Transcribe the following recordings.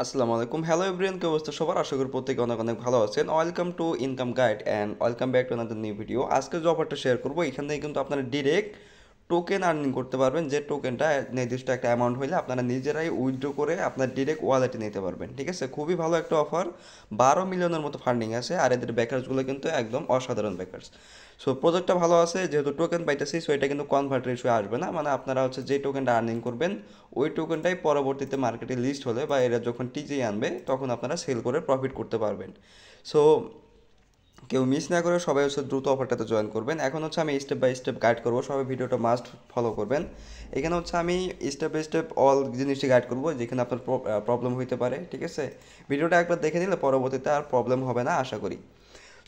আসসালামু আলাইকুম, hello everyone, কি অবস্থা সবার? আশা করি প্রত্যেকে অনেক অনেক ভালো আছেন। Welcome to income guide and welcome back to another new video. আজকে যে অফারটা শেয়ার করবো, এখান থেকে কিন্তু আপনারা ডিরেক্ট টোকেন আর্নিং করতে পারবেন। যে টোকেনটা নির্দিষ্ট একটা অ্যামাউন্ট হলে আপনারা নিজেরাই উইথড্র করে আপনার ডিরেক্ট ওয়ালেটে নিতে পারবেন। ঠিক আছে, খুবই ভালো একটা অফার। 12 মিলিয়নের মতো ফান্ডিং আছে, আর এদের ব্যাকার্সগুলো কিন্তু একদম অসাধারণ ব্যাকার্স। সো প্রজেক্টটা ভালো আছে, যেহেতু টোকেন পাইতেছি, সো এটা কিন্তু কনভার্ট রেশিও আসবে না। মানে আপনারা হচ্ছে যে টোকেনটা আর্নিং করবেন, ওই টোকেনটাই পরবর্তীতে মার্কেটে লিস্ট হলে বা এরা যখন টিজি আনবে তখন আপনারা সেল করে প্রফিট করতে পারবেন। সো কেউ মিস না করে সবাই হচ্ছে দ্রুত অফারটাতে জয়েন করবেন। এখন হচ্ছে আমি স্টেপ বাই স্টেপ গাইড করবো, সবাই ভিডিওটা মাস্ট ফলো করবেন। এখানে হচ্ছে আমি স্টেপ বাই স্টেপ অল জিনিসটি গাইড করবো যেখানে আপনার প্রবলেম হইতে পারে। ঠিক আছে, ভিডিওটা একবার দেখে নিলে পরবর্তীতে আর প্রবলেম হবে না আশা করি।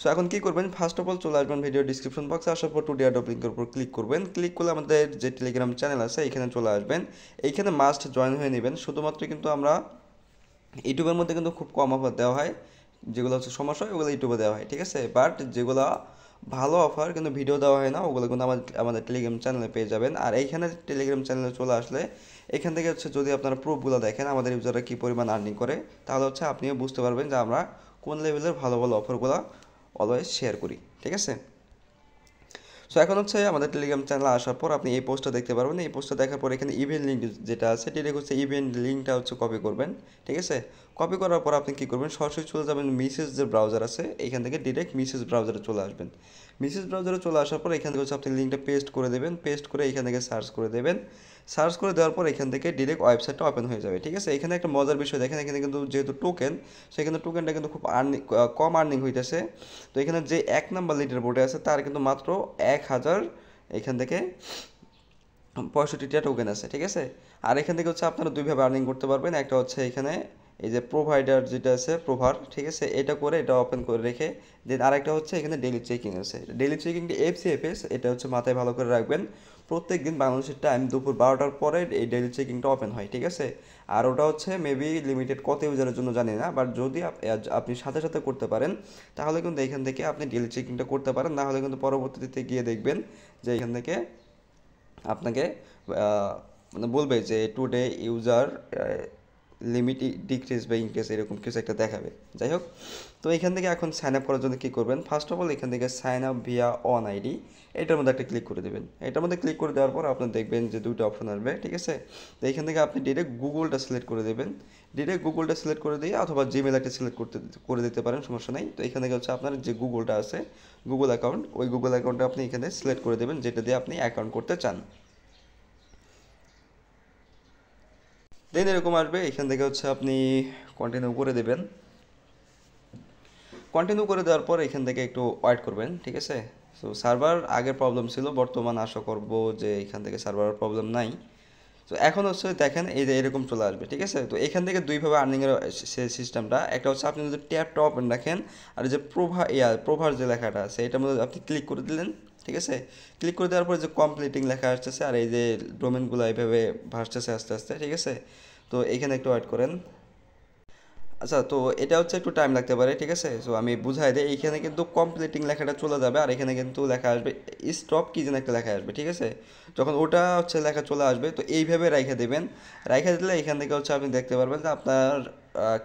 সো এখন কী করবেন, ফার্স্ট অফ অল চলে আসবেন ভিডিও ডিসক্রিপশন বক্সে, আসার পর টুডে অ্যাডপ লিঙ্কের উপর ক্লিক করবেন। ক্লিক করলে আমাদের যে টেলিগ্রাম চ্যানেল আছে এখানে চলে আসবেন। এইখানে মাস্ট জয়েন হয়ে নেবেন। শুধুমাত্র কিন্তু আমরা ইউটিউবের মধ্যে কিন্তু খুব কম অফার দেওয়া হয়, যেগুলো হচ্ছে সমস্যা হয় ওগুলো ইউটিউবে দেওয়া হয়। ঠিক আছে, বাট যেগুলো ভালো অফার কিন্তু ভিডিও দেওয়া হয় না, ওগুলো কিন্তু আমাদের টেলিগ্রাম চ্যানেলে পেয়ে যাবেন। আর এইখানে টেলিগ্রাম চ্যানেলে চলে আসলে এখান থেকে হচ্ছে যদি আপনারা প্রুফগুলো দেখেন আমাদের ইউজাররা কী পরিমাণ আর্নিং করে, তাহলে হচ্ছে আপনিও বুঝতে পারবেন যে আমরা কোন লেভেলের ভালো ভালো অফারগুলো অলওয়েজ শেয়ার করি। ঠিক আছে, সো এখন হচ্ছে আমাদের টেলিগ্রাম চ্যানেলে আসার পর আপনি এই পোস্টটা দেখতে পারবেন। এই পোস্টটা দেখার পর এখানে ইভেন্ট লিঙ্ক যেটা আছে, ডিরেক্ট হচ্ছে ইভেন্ট লিঙ্কটা হচ্ছে কপি করবেন। ঠিক আছে, কপি করার পর আপনি কী করবেন, সরাসরি চলে যাবেন মিসেস যে ব্রাউজার আছে এখান থেকে ডিরেক্ট মিসেস ব্রাউজারে চলে আসবেন। মিসেস ব্রাউজারে চলে আসার পর এখান থেকে হচ্ছে আপনি লিঙ্কটা পেস্ট করে দেবেন। পেস্ট করে এখান থেকে সার্চ করে দেবেন। সার্চ করে দেওয়ার পর এখান থেকে ডিরেক্ট ওয়েবসাইটটা ওপেন হয়ে যাবে। ঠিক আছে, এখানে একটা মজার বিষয় দেখেন, এখানে কিন্তু যেহেতু টোকেন, সেখানে টোকেনটা কিন্তু খুব কম আর্নিং হইতেছে। তো এখানে যে 1 নাম্বার লিডার বোর্ডে আছে তার কিন্তু মাত্র 1000 এখান থেকে 65টা টোকেন আছে। ঠিক আছে, আর এখান থেকে হচ্ছে আপনারা দুইভাবে আর্নিং করতে পারবেন। একটা হচ্ছে এখানে এই যে প্রোভাইডার যেটা আছে প্রোভার, ঠিক আছে, এটা করে এটা ওপেন করে রেখে দেন আরেকটা হচ্ছে এখানে ডেলি চেকিং আছে। ডেলি চেকিং এফসিএফএস, এটা হচ্ছে মাথায় ভালো করে রাখবেন। প্রত্যেক দিন বাংলাদেশের টাইম দুপুর 12টার পরে এই ডেলি চেকিংটা ওপেন হয়। ঠিক আছে, আর ওটা হচ্ছে মেবি লিমিটেড কত ইউজারের জন্য জানি না, বাট যদি আপনি সাথে সাথে করতে পারেন তাহলে কিন্তু এখান থেকে আপনি ডেলি চেকিংটা করতে পারেন। না হলে কিন্তু পরবর্তীতে গিয়ে দেখবেন যে এখান থেকে আপনাকে মানে বলবে যে টুডে ইউজার লিমিট ডিক্রিজ বা ইনক্রিজ এরকম কিছু একটা দেখাবে। যাই হোক, তো এখান থেকে এখন সাইন আপ করার জন্য কী করবেন, ফার্স্ট অফ অল এখান থেকে sign up via on ID, এটার মধ্যে একটা ক্লিক করে দেবেন। এটার মধ্যে ক্লিক করে দেওয়ার পর আপনার দেখবেন যে দুটো অপশন আসবে। ঠিক আছে, তো এখান থেকে আপনি ডিরেক্ট গুগলটা সিলেক্ট করে দেবেন। ডিরেক্ট গুগলটা সিলেক্ট করে দিয়ে অথবা জিমেল একটা সিলেক্ট করে দিতে পারেন, সমস্যা নেই। তো এখান থেকে হচ্ছে আপনার যে গুগলটা আছে গুগল অ্যাকাউন্ট, ওই গুগল অ্যাকাউন্টটা আপনি এখানে সিলেক্ট করে দেবেন যেটা দিয়ে আপনি অ্যাকাউন্ট করতে চান। দেন এরকম আসবে, এখান থেকে হচ্ছে আপনি কন্টিনিউ করে দেবেন। কন্টিনিউ করে দেওয়ার পর এখান থেকে একটু ওয়েট করবেন। ঠিক আছে, সো সার্ভার আগের প্রবলেম ছিল, বর্তমান আশা করব যে এখান থেকে সার্ভার প্রবলেম নাই। তো এখন হচ্ছে দেখেন এই যে এরকম চলে আসবে। ঠিক আছে, তো এখান থেকে দুইভাবে আর্নিংয়ের সিস্টেমটা, একটা হচ্ছে আপনি যদি ট্যাবটা ওপেন রাখেন, আর যে প্রোভার যে লেখাটা আছে এটার মধ্যে আপনি ক্লিক করে দিলেন। ঠিক আছে, ক্লিক করে দেওয়ার পর যে কমপ্লিটিং লেখা আসতেছে আর এই যে ডোমেনগুলো এইভাবে ভাসতেছে আস্তে আস্তে। ঠিক আছে, তো এখানে একটু ওয়েট করেন। আচ্ছা, তো এটা হচ্ছে একটু টাইম লাগতে পারে। ঠিক আছে, সো আমি বুঝাই দিই, এইখানে কিন্তু কমপ্লিটিং লেখাটা চলে যাবে আর এখানে কিন্তু লেখা আসবে স্টপ কি যেন একটা লেখা আসবে। ঠিক আছে, যখন ওটা হচ্ছে লেখা চলে আসবে তো এইভাবে রাইখা দেবেন। রাইখা দিলে এখান থেকে হচ্ছে আপনি দেখতে পারবেন যে আপনার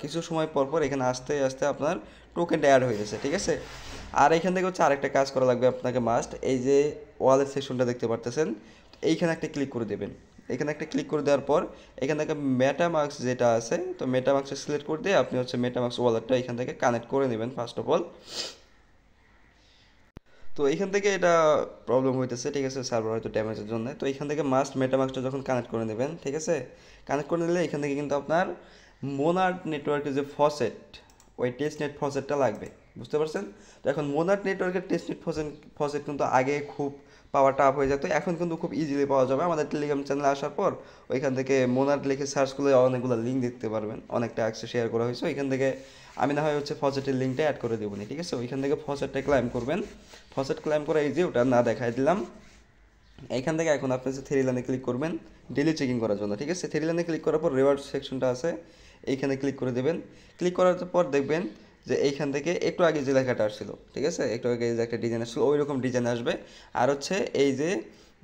কিছু সময় পর পর এখানে আস্তে আস্তে আপনার টোকেনটা অ্যাড হয়ে গেছে। ঠিক আছে, আর এখান থেকে হচ্ছে আরেকটা কাজ করা লাগবে আপনাকে মাস্ট, এই যে ওয়ালেট সেকশনটা দেখতে পারতেছেন, এইখানে একটা ক্লিক করে দেবেন। এখানে একটা ক্লিক করে দেওয়ার পর এখান থেকে মেটামাক্স যেটা আছে, তো মেটামাক্সে সিলেক্ট করে দিয়ে আপনি হচ্ছে মেটামাক্স ওয়ালেটটা এখান থেকে কানেক্ট করে নেবেন ফার্স্ট অফ অল। তো এখান থেকে এটা প্রবলেম হইতেছে। ঠিক আছে, সার্ভার হয়তো ড্যামেজের জন্য। তো এখান থেকে মাস্ট মেটামাক্সটা যখন কানেক্ট করে নেবেন, ঠিক আছে, কানেক্ট করে নিলে এখান থেকে কিন্তু আপনার মোনার্ট নেটওয়ার্কের যে ফসেট, ওই টেস্ট নেট ফসেটটা লাগবে। বুঝতে পারছেন? তো এখন মোনার্ট নেটওয়ার্কের টেস্ট নেট ফসেট কিন্তু আগে খুব পাওয়া টাফ হয়ে যেত, এখন কিন্তু খুব ইজিলি পাওয়া যাবে আমাদের টেলিগ্রাম চ্যানেলে আসার পর। ওইখান থেকে মোনার্ট লিখে সার্চ করলে অনেকগুলো লিঙ্ক দেখতে পারবেন, অনেকটা অ্যাক্সে শেয়ার করা হয়েছে। ওইখান থেকে আমি না হয় হচ্ছে ফসেটের লিঙ্কটা অ্যাড করে দেবো। ঠিক আছে, ওইখান থেকে ফসেটটা ক্লাইম করবেন। ফসেট ক্লাইম করা ইজি, ওটা না দেখাই দিলাম। এইখান থেকে এখন আপনি হচ্ছে থ্রি লাইনে ক্লিক করবেন ডেলি চেকিং করার জন্য। ঠিক আছে, থ্রি লাইনে ক্লিক করার পর রিওয়ার্ড সেকশনটা আছে, এইখানে ক্লিক করে দেবেন। ক্লিক করার পর দেখবেন যে এইখান থেকে একটু আগে যে লেখাটা আসছিল, ঠিক আছে, একটু আগে যে একটা ডিজাইন আসছিল ওই রকম ডিজাইন আসবে। আর হচ্ছে এই যে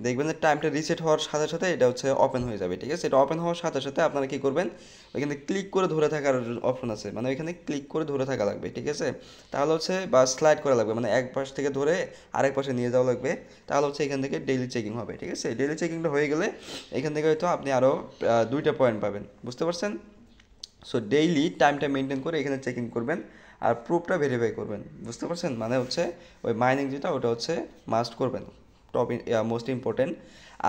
দেখবেন যে টাইমটা রিসেট হওয়ার সাথে সাথে এটা হচ্ছে ওপেন হয়ে যাবে, ঠিক আছে। এটা ওপেন হওয়ার সাথে সাথে আপনারা কী করবেন, ওইখানে ক্লিক করে ধরে থাকার অপশন আছে, মানে ওইখানে ক্লিক করে ধরে থাকা লাগবে, ঠিক আছে। তাহলে হচ্ছে বা স্লাইড করা লাগবে, মানে এক পাশ থেকে ধরে আরেক পাশে নিয়ে যাওয়া লাগবে, তাহলে হচ্ছে এখান থেকে ডেইলি চেকিং হবে, ঠিক আছে। ডেইলি চেকিংটা হয়ে গেলে এখান থেকে হয়তো আপনি আরও 2টা পয়েন্ট পাবেন, বুঝতে পারছেন। সো ডেইলি টাইমটা মেনটেন করে এখানে চেকিং করবেন আর প্রুফটা ভেরিফাই করবেন, বুঝতে পারছেন। মানে হচ্ছে ওই মাইনিং যেটা ওটা হচ্ছে মাস্ট করবেন, টপ মোস্ট ইম্পর্টেন্ট।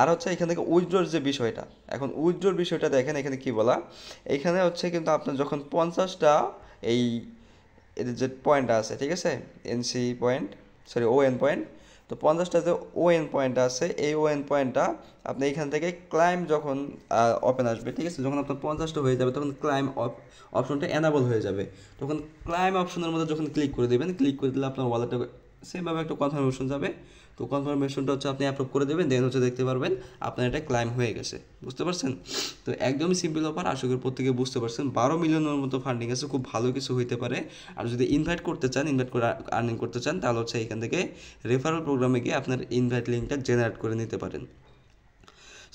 আর হচ্ছে এখান থেকে উইথড্রোর যে বিষয়টা, এখন উইথড্রোর বিষয়টা দেখেন এখানে কি বলা, এখানে হচ্ছে কিন্তু আপনার যখন 50টা এই এদের যে পয়েন্ট আছে, ঠিক আছে, এনসি পয়েন্ট, সরি ওএন পয়েন্ট, তো 50টা যে ওএন পয়েন্ট আছে এই ওএন পয়েন্টটা আপনি এখান থেকে ক্লাইম যখন ওপেন আসবে, ঠিক আছে, যখন আপনার 50টা হয়ে যাবে তখন ক্লাইম অপশনটা এনাবল হয়ে যাবে, তখন ক্লাইম অপশনের মধ্যে যখন ক্লিক করে দেবেন, ক্লিক করে দিলে আপনার ওয়ালেটে সেমভাবে একটা কনফার্মেশন যাবে, তো কনফার্মেশনটা হচ্ছে আপনি অ্যাপ্রুভ করে দেবেন, দেন হচ্ছে দেখতে পারবেন আপনার এটা ক্লাইম হয়ে গেছে, বুঝতে পারছেন। তো একদমই সিম্পল ব্যাপার, আশা করি প্রত্যেকে বুঝতে পারছেন। 12 মিলিয়নের মতো ফান্ডিং আছে, খুব ভালো কিছু হইতে পারে। আর যদি ইনভাইট করতে চান, ইনভাইট করে আর্নিং করতে চান, তাহলে হচ্ছে এখান থেকে রেফারেল প্রোগ্রামে গিয়ে আপনার ইনভাইট লিঙ্কটা জেনারেট করে নিতে পারেন।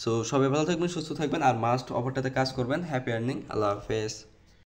সো সবাই ভালো থাকবেন, সুস্থ থাকবেন, আর মাস্ট অফারটাতে কাজ করবেন। হ্যাপি আর্নিং, আল্লাহ হাফেজ।